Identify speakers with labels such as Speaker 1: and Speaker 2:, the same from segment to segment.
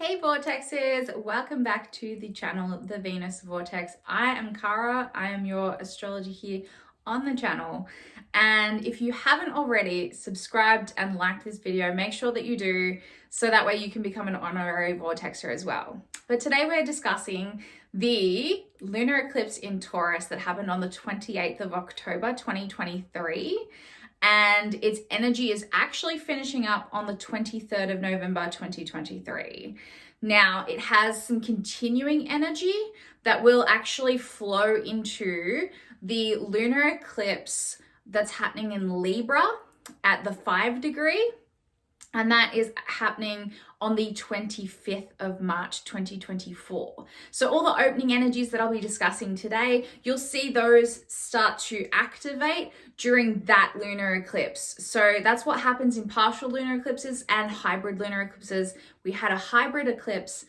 Speaker 1: Hey Vortexes, welcome back to the channel, The Venus Vortex. I am Cara, I am your astrologer here on the channel. And if you haven't already subscribed and liked this video, make sure that you do, so that way you can become an honorary Vortexer as well. But today we're discussing the lunar eclipse in Taurus that happened on the 28th of October, 2023. And its energy is actually finishing up on the 23rd of November 2023. Now, it has some continuing energy that will actually flow into the lunar eclipse that's happening in Libra at the 5 degree, and that is happening on the 25th of March 2024. So all the opening energies that I'll be discussing today, you'll see those start to activate during that lunar eclipse. So that's what happens in partial lunar eclipses and hybrid lunar eclipses. We had a hybrid eclipse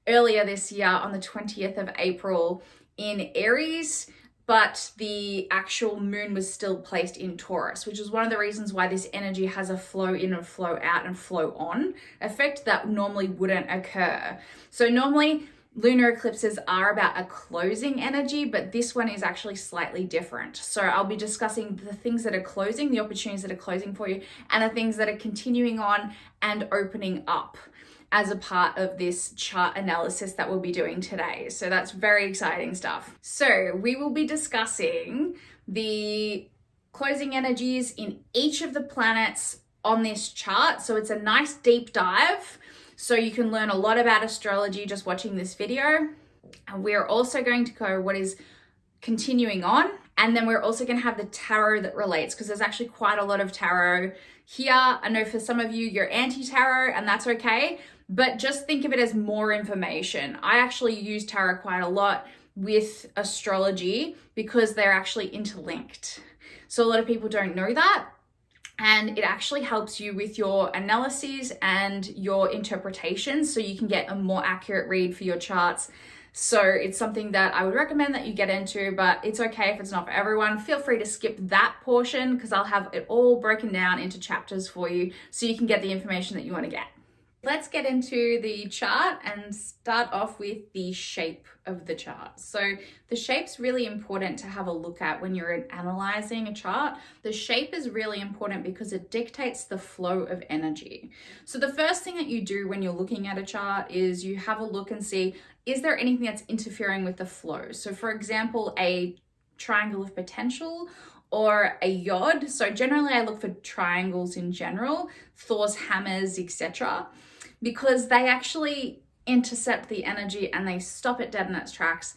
Speaker 1: earlier this year on the 20th of April in Aries, but the actual moon was still placed in Taurus, which is one of the reasons why this energy has a flow in and flow out and flow on effect that normally wouldn't occur. So normally lunar eclipses are about a closing energy, but this one is actually slightly different. So I'll be discussing the things that are closing, the opportunities that are closing for you, and the things that are continuing on and opening up as a part of this chart analysis that we'll be doing today. So that's very exciting stuff. So we will be discussing the closing energies in each of the planets on this chart. So it's a nice deep dive. So you can learn a lot about astrology just watching this video. And we're also going to go what is continuing on. And then we're also going to have the tarot that relates, because there's actually quite a lot of tarot here. I know for some of you, you're anti-tarot, and that's okay. But just think of it as more information. I actually use tarot quite a lot with astrology because they're actually interlinked. So a lot of people don't know that. And it actually helps you with your analyses and your interpretations, so you can get a more accurate read for your charts. So it's something that I would recommend that you get into, but it's okay if it's not for everyone. Feel free to skip that portion because I'll have it all broken down into chapters for you so you can get the information that you want to get. Let's get into the chart and start off with the shape of the chart. So the shape's really important to have a look at when you're analyzing a chart. The shape is really important because it dictates the flow of energy. So the first thing that you do when you're looking at a chart is you have a look and see, is there anything that's interfering with the flow? So for example, a triangle of potential or a yod. So generally I look for triangles in general, Thor's hammers, etc., because they actually intercept the energy and they stop it dead in its tracks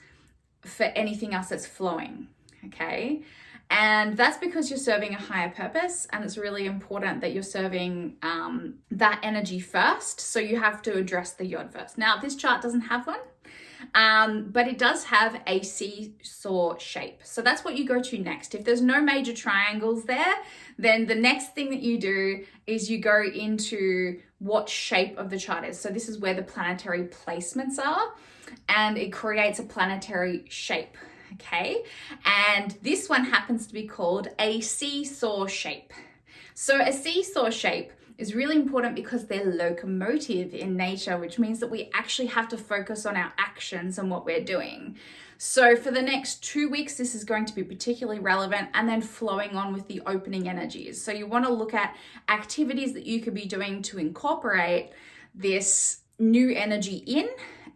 Speaker 1: for anything else that's flowing, okay? And that's because you're serving a higher purpose, and it's really important that you're serving that energy first. So you have to address the yod first. Now, this chart doesn't have one, but it does have a seesaw shape. So that's what you go to next. If there's no major triangles there, then the next thing that you do is you go into what shape of the chart is. So this is where the planetary placements are, and it creates a planetary shape, okay? And this one happens to be called a seesaw shape. So a seesaw shape is really important because they're locomotive in nature, which means that we actually have to focus on our actions and what we're doing. So for the next 2 weeks, this is going to be particularly relevant, and then flowing on with the opening energies. So you want to look at activities that you could be doing to incorporate this new energy in,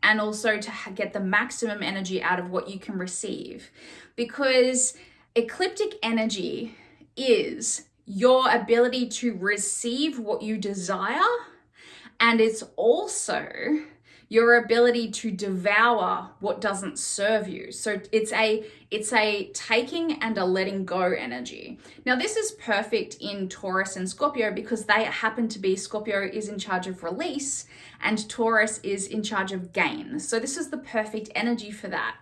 Speaker 1: and also to get the maximum energy out of what you can receive. Because ecliptic energy is your ability to receive what you desire, and it's also your ability to devour what doesn't serve you. So it's a taking and a letting go energy. Now this is perfect in Taurus and Scorpio because they happen to be, Scorpio is in charge of release and Taurus is in charge of gain. So this is the perfect energy for that.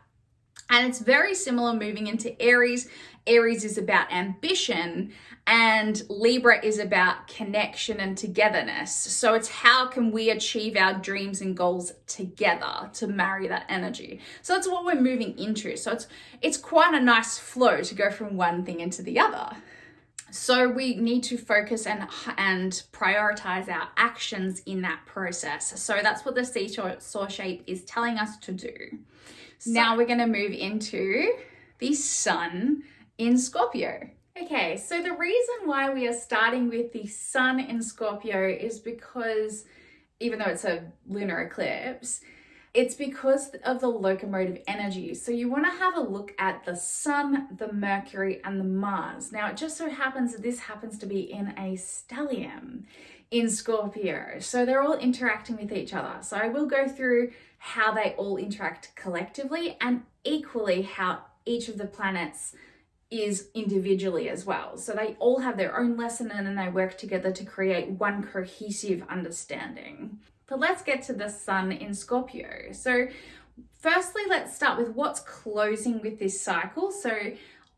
Speaker 1: And it's very similar moving into Aries. Aries is about ambition and Libra is about connection and togetherness. So it's how can we achieve our dreams and goals together to marry that energy. So that's what we're moving into. So it's quite a nice flow to go from one thing into the other. So we need to focus and prioritize our actions in that process. So that's what the seesaw shape is telling us to do. So now we're going to move into the sun in Scorpio. Okay, so the reason why we are starting with the sun in Scorpio is because, even though it's a lunar eclipse, it's because of the locomotive energy. So you want to have a look at the sun, the Mercury, and the Mars. Now, it just so happens that this happens to be in a stellium in Scorpio. So they're all interacting with each other. So I will go through how they all interact collectively and equally how each of the planets is individually as well. So they all have their own lesson and then they work together to create one cohesive understanding. But let's get to the sun in Scorpio. So firstly, let's start with what's closing with this cycle. So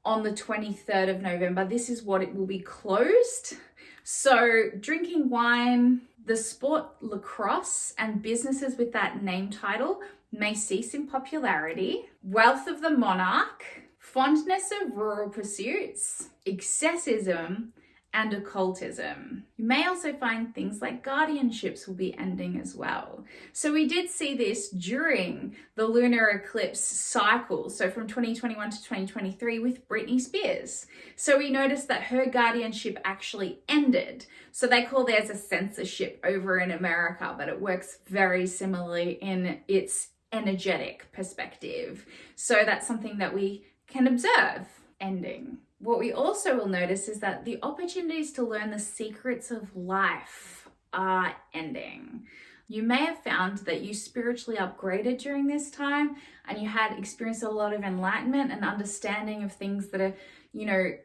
Speaker 1: on the 23rd of November, this is what it will be closed. So drinking wine, the sport lacrosse, and businesses with that name title may cease in popularity. Wealth of the monarch, fondness of rural pursuits, excessism, and occultism. You may also find things like guardianships will be ending as well. So we did see this during the lunar eclipse cycle, so from 2021 to 2023 with Britney Spears. So we noticed that her guardianship actually ended. So they call theirs a censorship over in America, but it works very similarly in its energetic perspective. So that's something that we can observe ending. What we also will notice is that the opportunities to learn the secrets of life are ending. You may have found that you spiritually upgraded during this time and you had experienced a lot of enlightenment and understanding of things that are,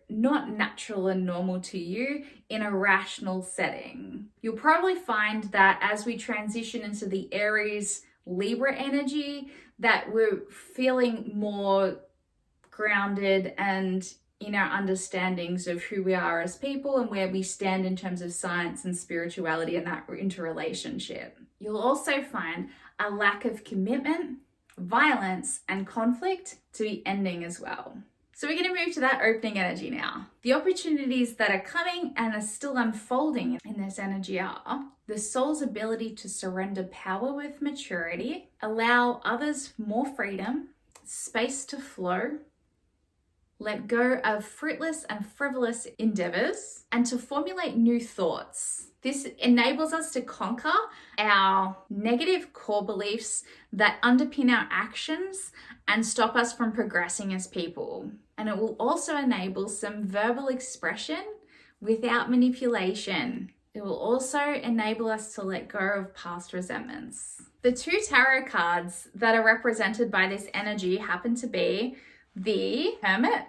Speaker 1: not natural and normal to you in a rational setting. You'll probably find that as we transition into the Aries Libra energy, that we're feeling more grounded and in our understandings of who we are as people and where we stand in terms of science and spirituality and that interrelationship. You'll also find a lack of commitment, violence, and conflict to be ending as well. So we're going to move to that opening energy now. The opportunities that are coming and are still unfolding in this energy are the soul's ability to surrender power with maturity, allow others more freedom, space to flow, let go of fruitless and frivolous endeavors, and to formulate new thoughts. This enables us to conquer our negative core beliefs that underpin our actions and stop us from progressing as people. And it will also enable some verbal expression without manipulation. It will also enable us to let go of past resentments. The two tarot cards that are represented by this energy happen to be the Hermit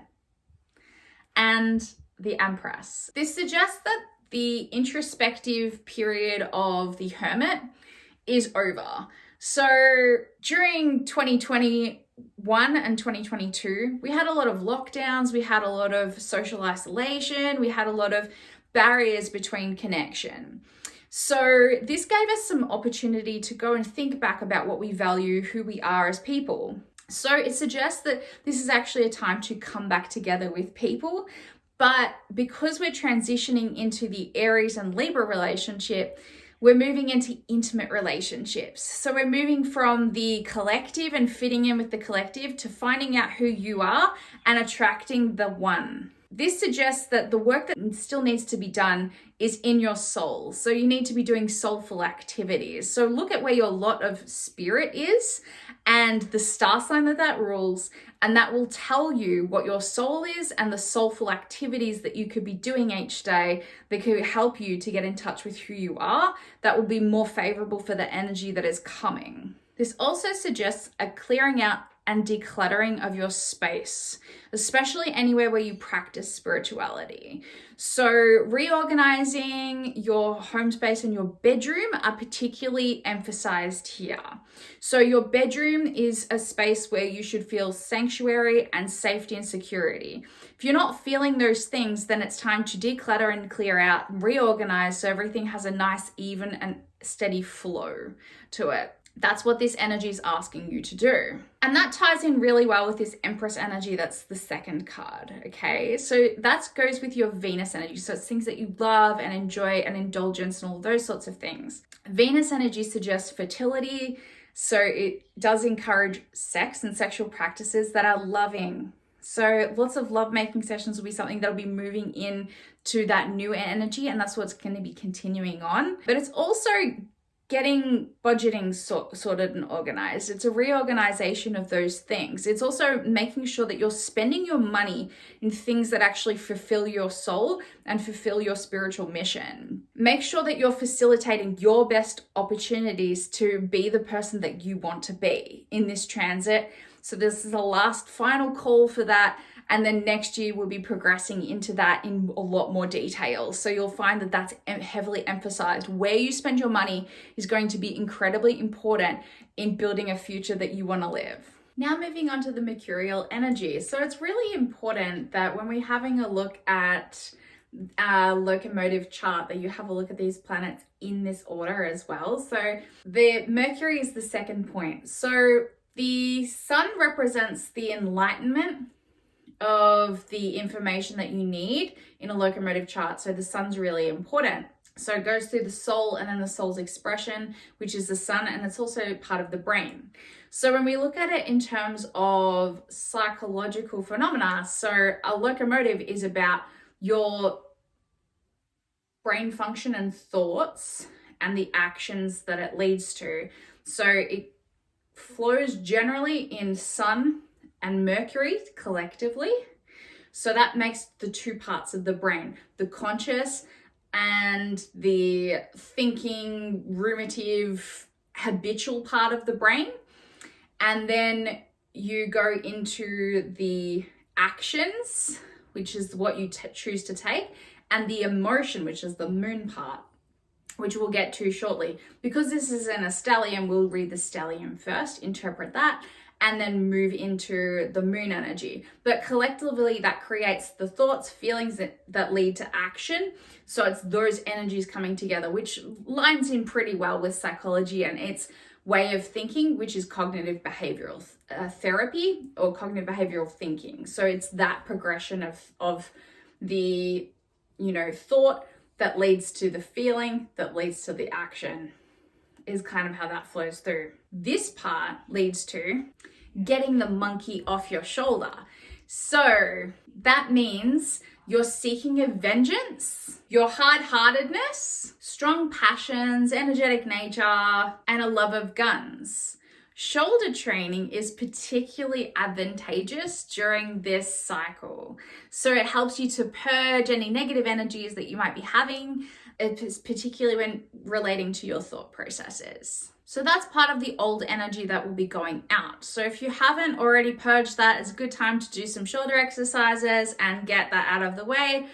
Speaker 1: and the Empress. This suggests that the introspective period of the Hermit is over. So during 2021 and 2022, we had a lot of lockdowns, we had a lot of social isolation, we had a lot of barriers between connection. So this gave us some opportunity to go and think back about what we value, who we are as people. So it suggests that this is actually a time to come back together with people. But because we're transitioning into the Aries and Libra relationship, we're moving into intimate relationships. So we're moving from the collective and fitting in with the collective to finding out who you are and attracting the one. This suggests that the work that still needs to be done is in your soul. So you need to be doing soulful activities. So look at where your lot of spirit is and the star sign that rules, and that will tell you what your soul is and the soulful activities that you could be doing each day that could help you to get in touch with who you are. That will be more favorable for the energy that is coming. This also suggests a clearing out and decluttering of your space, especially anywhere where you practice spirituality. So reorganizing your home space and your bedroom are particularly emphasized here. So your bedroom is a space where you should feel sanctuary and safety and security. If you're not feeling those things, then it's time to declutter and clear out, reorganize so everything has a nice, even and steady flow to it. That's what this energy is asking you to do. And that ties in really well with this Empress energy. That's the second card, okay? So that goes with your Venus energy. So it's things that you love and enjoy and indulgence and all those sorts of things. Venus energy suggests fertility. So it does encourage sex and sexual practices that are loving. So lots of lovemaking sessions will be something that'll be moving in to that new energy, and that's what's going to be continuing on. But it's also getting budgeting sorted and organized. It's a reorganization of those things. It's also making sure that you're spending your money in things that actually fulfill your soul and fulfill your spiritual mission. Make sure that you're facilitating your best opportunities to be the person that you want to be in this transit. So this is the last final call for that. And then next year we'll be progressing into that in a lot more detail. So you'll find that that's heavily emphasized. Where you spend your money is going to be incredibly important in building a future that you want to live. Now moving on to the mercurial energy. So it's really important that when we're having a look at a locomotive chart, that you have a look at these planets in this order as well. So the Mercury is the second point. So the sun represents the enlightenment of the information that you need in a locomotive chart. So the sun's really important. So it goes through the soul and then the soul's expression, which is the sun, and it's also part of the brain. So when we look at it in terms of psychological phenomena, so a locomotive is about your brain function and thoughts and the actions that it leads to. So it flows generally in sun and Mercury collectively. So that makes the two parts of the brain, the conscious and the thinking, ruminative, habitual part of the brain. And then you go into the actions, which is what you choose to take, and the emotion, which is the moon part, which we'll get to shortly. Because this is an stellium, we'll read the stellium first, interpret that, and then move into the moon energy. But collectively, that creates the thoughts, feelings that lead to action. So it's those energies coming together, which lines in pretty well with psychology and its way of thinking, which is cognitive behavioral therapy or cognitive behavioral thinking. So it's that progression of the, thought that leads to the feeling, that leads to the action, is kind of how that flows through. This part leads to getting the monkey off your shoulder. So that means you're seeking a vengeance, your hard-heartedness, strong passions, energetic nature, and a love of guns. Shoulder training is particularly advantageous during this cycle. So it helps you to purge any negative energies that you might be having, particularly when relating to your thought processes. So that's part of the old energy that will be going out. So if you haven't already purged that, it's a good time to do some shoulder exercises and get that out of the way,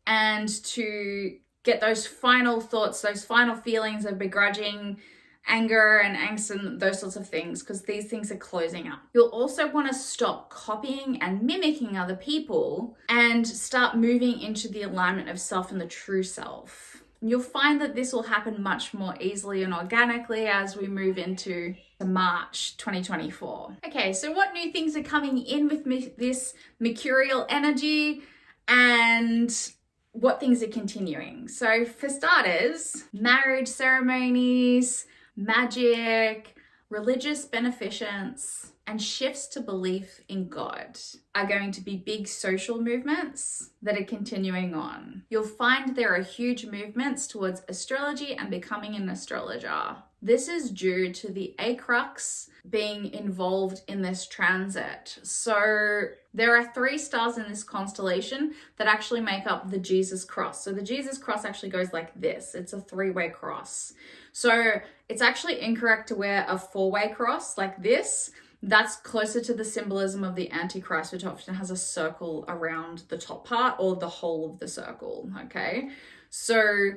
Speaker 1: and to get those final thoughts, those final feelings of begrudging, anger and angst and those sorts of things, because these things are closing up. You'll also want to stop copying and mimicking other people and start moving into the alignment of self and the true self. You'll find that this will happen much more easily and organically as we move into March 2024. Okay, so what new things are coming in with this mercurial energy, and what things are continuing? So for starters, marriage ceremonies, magic, religious beneficence, and shifts to belief in God are going to be big social movements that are continuing on. You'll find there are huge movements towards astrology and becoming an astrologer. This is due to the Acrux being involved in this transit. So there are 3 stars in this constellation that actually make up the Jesus cross. So the Jesus cross actually goes like this. It's a 3-way cross. So it's actually incorrect to wear a 4-way cross like this. That's closer to the symbolism of the Antichrist, which often has a circle around the top part or the whole of the circle, okay? So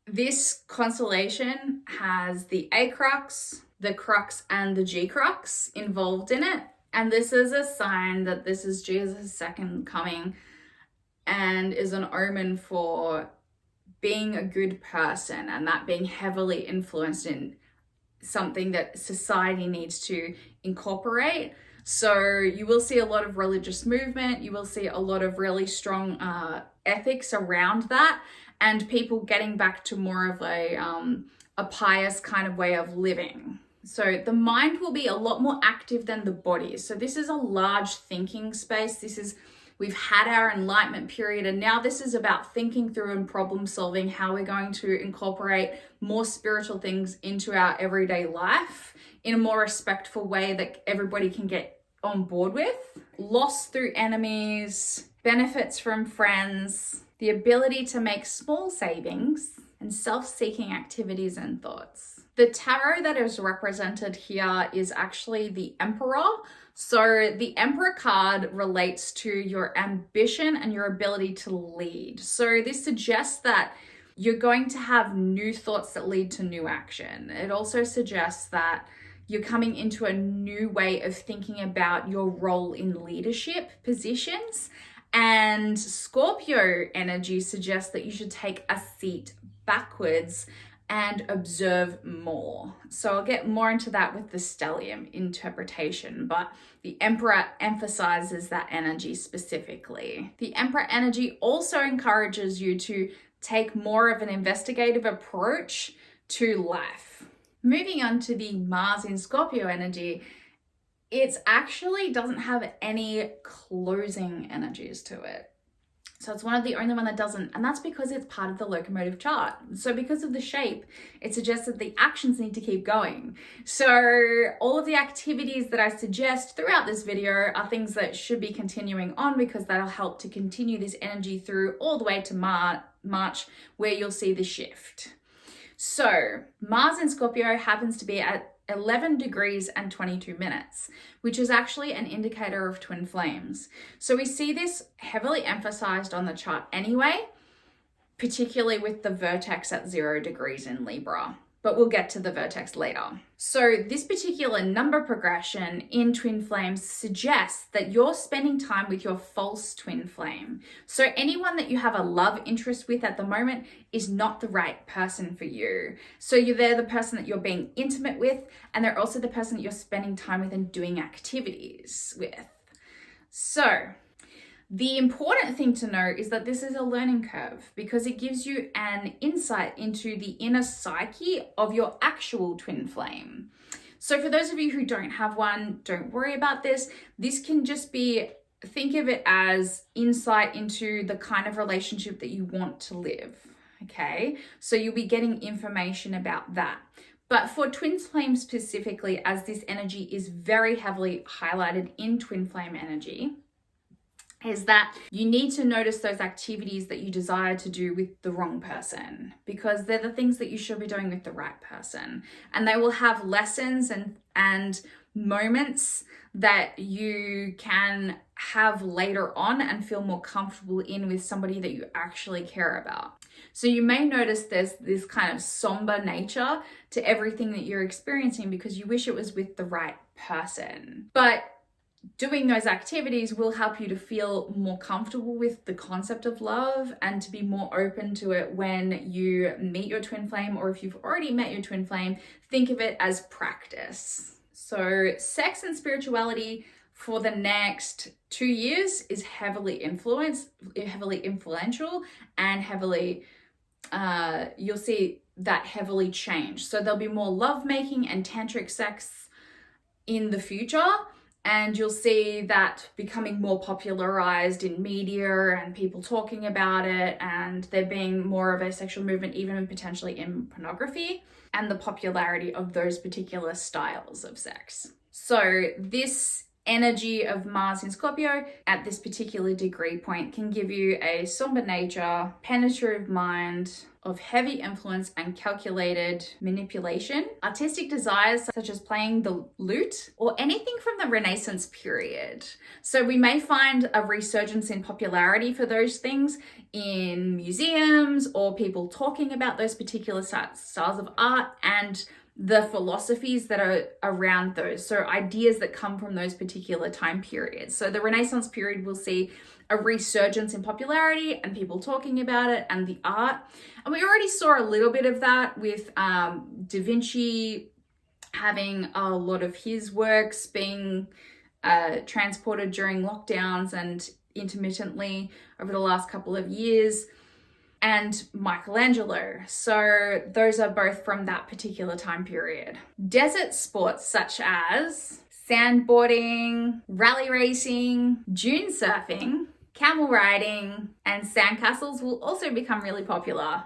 Speaker 1: this constellation has the A crux, the crux, and the G crux involved in it. And this is a sign that this is Jesus' second coming and is an omen for being a good person, and that being heavily influenced in something that society needs to incorporate. So you will see a lot of religious movement, you will see a lot of really strong ethics around that, and people getting back to more of a pious kind of way of living. So the mind will be a lot more active than the body. So this is a large thinking space. We've had our enlightenment period, and now this is about thinking through and problem solving how we're going to incorporate more spiritual things into our everyday life in a more respectful way that everybody can get on board with. Loss through enemies, benefits from friends, the ability to make small savings, and self-seeking activities and thoughts. The tarot that is represented here is actually the Emperor. So the Emperor card relates to your ambition and your ability to lead. So this suggests that you're going to have new thoughts that lead to new action. It also suggests that you're coming into a new way of thinking about your role in leadership positions. And Scorpio energy suggests that you should take a seat backwards and observe more. So I'll get more into that with the stellium interpretation, but the Emperor emphasizes that energy specifically. The Emperor energy also encourages you to take more of an investigative approach to life. Moving on to the Mars in Scorpio energy, it actually doesn't have any closing energies to it. So it's one of the only one that doesn't, and that's because it's part of the locomotive chart. So because of the shape, it suggests that the actions need to keep going. So all of the activities that I suggest throughout this video are things that should be continuing on, because that'll help to continue this energy through all the way to March, where you'll see the shift. So Mars in Scorpio happens to be at 11 degrees and 22 minutes, which is actually an indicator of twin flames. So we see this heavily emphasized on the chart anyway, particularly with the vertex at 0 degrees in Libra. But we'll get to the vertex later. So this particular number progression in twin flames suggests that you're spending time with your false twin flame. So anyone that you have a love interest with at the moment is not the right person for you. So they're the person that you're being intimate with, and they're also the person that you're spending time with and doing activities with. So the important thing to know is that this is a learning curve, because it gives you an insight into the inner psyche of your actual twin flame. So for those of you who don't have one, don't worry about this. This can just be, think of it as insight into the kind of relationship that you want to live, okay? So you'll be getting information about that. But for twin flame specifically, as this energy is very heavily highlighted in twin flame energy, is that you need to notice those activities that you desire to do with the wrong person, because they're the things that you should be doing with the right person. And they will have lessons and moments that you can have later on and feel more comfortable in with somebody that you actually care about. So you may notice there's this kind of somber nature to everything that you're experiencing because you wish it was with the right person. But doing those activities will help you to feel more comfortable with the concept of love and to be more open to it when you meet your twin flame, or if you've already met your twin flame, think of it as practice. So sex and spirituality for the next 2 years is heavily influential, and you'll see that heavily change. So there'll be more lovemaking and tantric sex in the future. And you'll see that becoming more popularized in media and people talking about it, and there being more of a sexual movement, even potentially in pornography, and the popularity of those particular styles of sex. So this energy of Mars in Scorpio at this particular degree point can give you a somber nature, penetrative mind, of heavy influence and calculated manipulation, artistic desires such as playing the lute, or anything from the Renaissance period. So we may find a resurgence in popularity for those things in museums, or people talking about those particular styles of art and the philosophies that are around those. So ideas that come from those particular time periods. So the Renaissance period will see a resurgence in popularity and people talking about it and the art. And we already saw a little bit of that with Da Vinci having a lot of his works being transported during lockdowns and intermittently over the last couple of years, and Michelangelo. So those are both from that particular time period. Desert sports such as sandboarding, rally racing, dune surfing, camel riding, and sandcastles will also become really popular